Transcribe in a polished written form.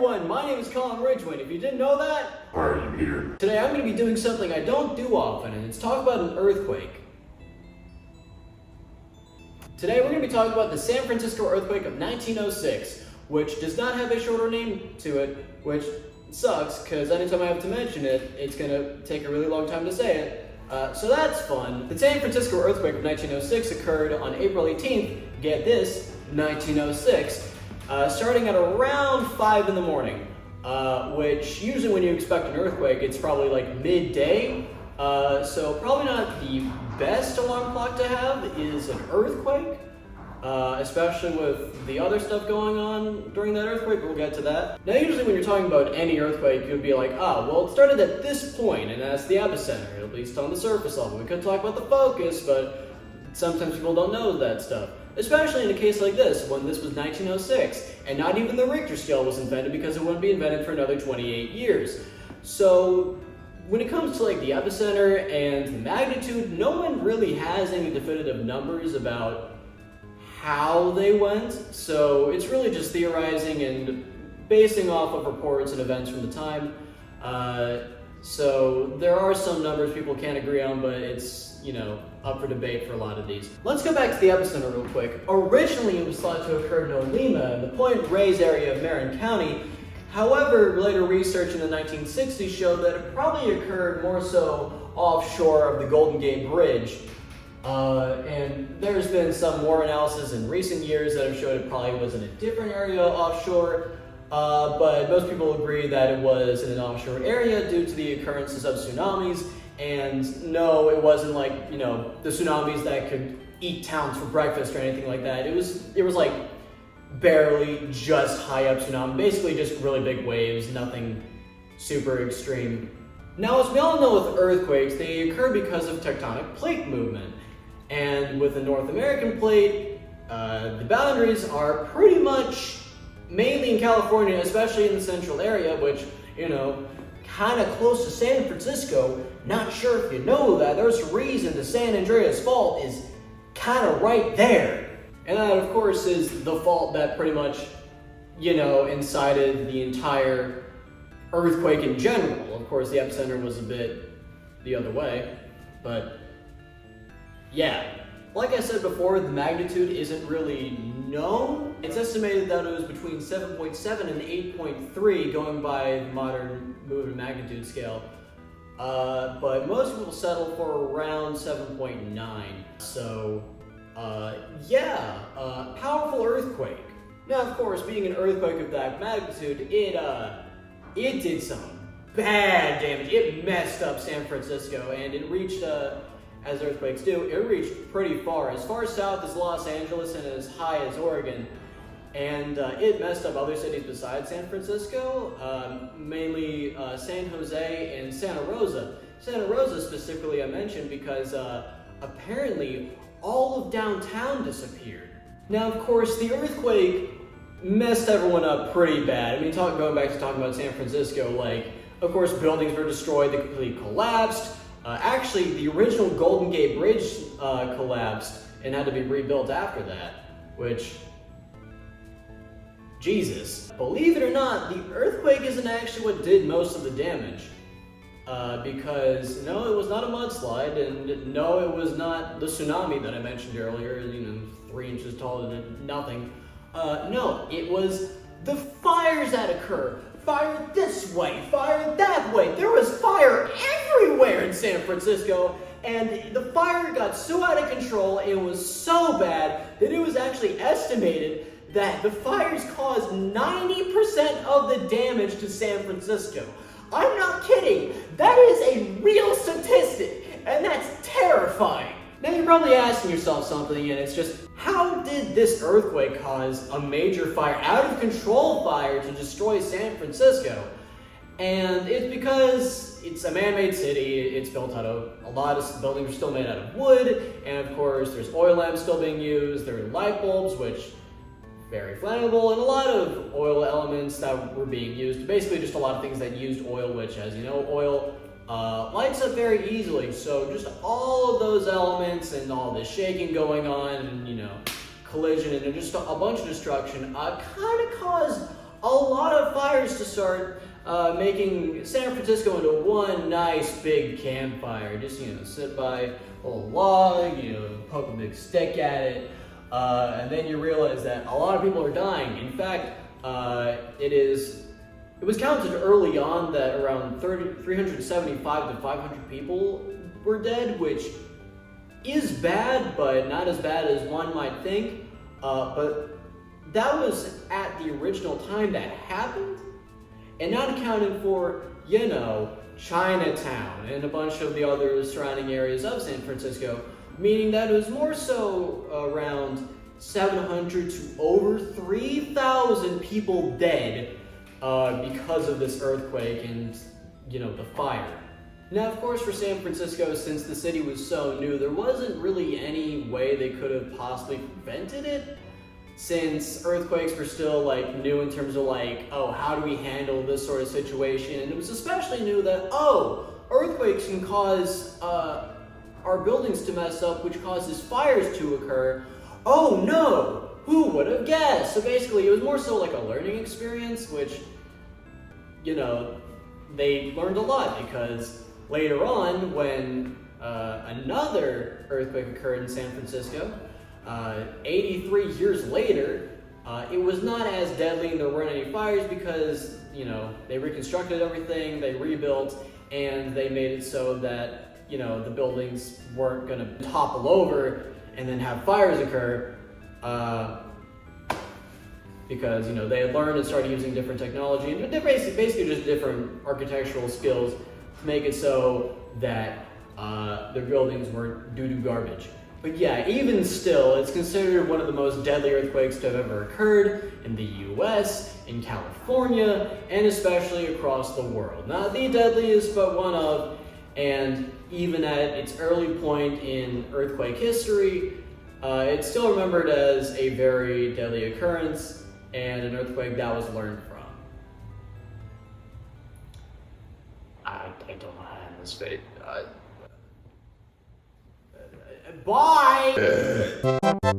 everyone, my name is Colin Ridgway. If you didn't know that, Why are you here? today I'm going to be doing something I don't do often, and it's talk about an earthquake. Today we're going to be talking about the San Francisco earthquake of 1906, which does not have a shorter name to it, which sucks, because anytime I have to mention it, it's going to take a really long time to say it. So that's fun. The San Francisco earthquake of 1906 occurred on April 18th, get this, 1906, starting at around 5 in the morning, which usually when you expect an earthquake, it's probably like midday. So probably not the best alarm clock to have is an earthquake, especially with the other stuff going on during that earthquake. We'll get to that. Now, usually when you're talking about any earthquake, you'd be like, well, it started at this point, and that's the epicenter, at least on the surface level. We could talk about the focus, but sometimes people don't know that stuff. Especially in a case like this, when this was 1906, and not even the Richter scale was invented because it wouldn't be invented for another 28 years. So, when it comes to like the epicenter and the magnitude, no one really has any definitive numbers about how they went, so it's really just theorizing and basing off of reports and events from the time. So there are some numbers people can't agree on, but it's, up for debate for a lot of these. Let's go back to the epicenter real quick. Originally, it was thought to occur in Olema, in the Point Reyes area of Marin County. However, later research in the 1960s showed that it probably occurred more so offshore of the Golden Gate Bridge. And there's been some more analysis in recent years that have showed it probably was in a different area offshore. But most people agree that it was in an offshore area due to the occurrences of tsunamis. And no, it wasn't like, the tsunamis that could eat towns for breakfast or anything like that. It was like barely just high up tsunami, basically just really big waves, nothing super extreme. Now, as we all know with earthquakes, they occur because of tectonic plate movement. And with the North American plate, the boundaries are pretty much mainly in California, especially in the central area, which, kind of close to San Francisco. Not sure if you know that, there's a reason the San Andreas Fault is kind of right there. And that, of course, is the fault that pretty much, incited the entire earthquake in general. Of course, the epicenter was a bit the other way, but yeah. Like I said before, the magnitude isn't really known. It's estimated that it was between 7.7 and 8.3 going by the modern movement magnitude scale. But most people settle for around 7.9. So, powerful earthquake. Now, of course, being an earthquake of that magnitude, it did some bad damage. It messed up San Francisco, and it reached, as earthquakes do, it reached pretty far south as Los Angeles and as high as Oregon. And it messed up other cities besides San Francisco, mainly San Jose and Santa Rosa. Santa Rosa specifically I mentioned because apparently all of downtown disappeared. Now, of course, the earthquake messed everyone up pretty bad. Going back to talking about San Francisco, of course, buildings were destroyed, they completely collapsed. Actually, the original Golden Gate Bridge collapsed and had to be rebuilt after that, which, Jesus. Believe it or not, the earthquake isn't actually what did most of the damage. Because, no, it was not a mudslide, and no, it was not the tsunami that I mentioned earlier, 3 inches taller than nothing. No, it was the fires that occur. Fire this way, fire that way. There was fire everywhere in San Francisco, and the fire got so out of control, it was so bad that it was actually estimated that the fires caused 90% of the damage to San Francisco. I'm not kidding. That is a real statistic, and that's terrifying. Now you're probably asking yourself something, and it's just, how did this earthquake cause a major fire, out of control fire, to destroy San Francisco? And it's because it's a man-made city. It's built out of, a lot of buildings are still made out of wood, and of course there's oil lamps still being used, there are light bulbs, which very flammable, and a lot of oil elements that were being used. Basically just a lot of things that used oil, which, as you know, oil lights up very easily. So just all of those elements and all this shaking going on and, collision and just a bunch of destruction kind of caused a lot of fire fires to start making San Francisco into one nice big campfire. Just, sit by a little log, poke a big stick at it, and then you realize that a lot of people are dying. In fact, it was counted early on that around 375 to 500 people were dead, which is bad, but not as bad as one might think. But that was at the original time that happened, and not accounting for, Chinatown and a bunch of the other surrounding areas of San Francisco, meaning that it was more so around 700 to over 3,000 people dead because of this earthquake and, the fire. Now, of course, for San Francisco, since the city was so new, there wasn't really any way they could have possibly prevented it, since earthquakes were still new in terms of how do we handle this sort of situation. And it was especially new that, earthquakes can cause our buildings to mess up, which causes fires to occur. Oh no, who would have guessed? So basically it was more so like a learning experience, which, they learned a lot, because later on, when another earthquake occurred in San Francisco, 83 years later, it was not as deadly and there weren't any fires because, they reconstructed everything, they rebuilt, and they made it so that, the buildings weren't going to topple over and then have fires occur, because, they had learned and started using different technology and basically just different architectural skills to make it so that their buildings weren't doo-doo garbage. But yeah, even still, it's considered one of the most deadly earthquakes to have ever occurred in the US, in California, and especially across the world. Not the deadliest, but one of, and even at its early point in earthquake history, it's still remembered as a very deadly occurrence and an earthquake that was learned from. I don't know how to end this fate. Bye!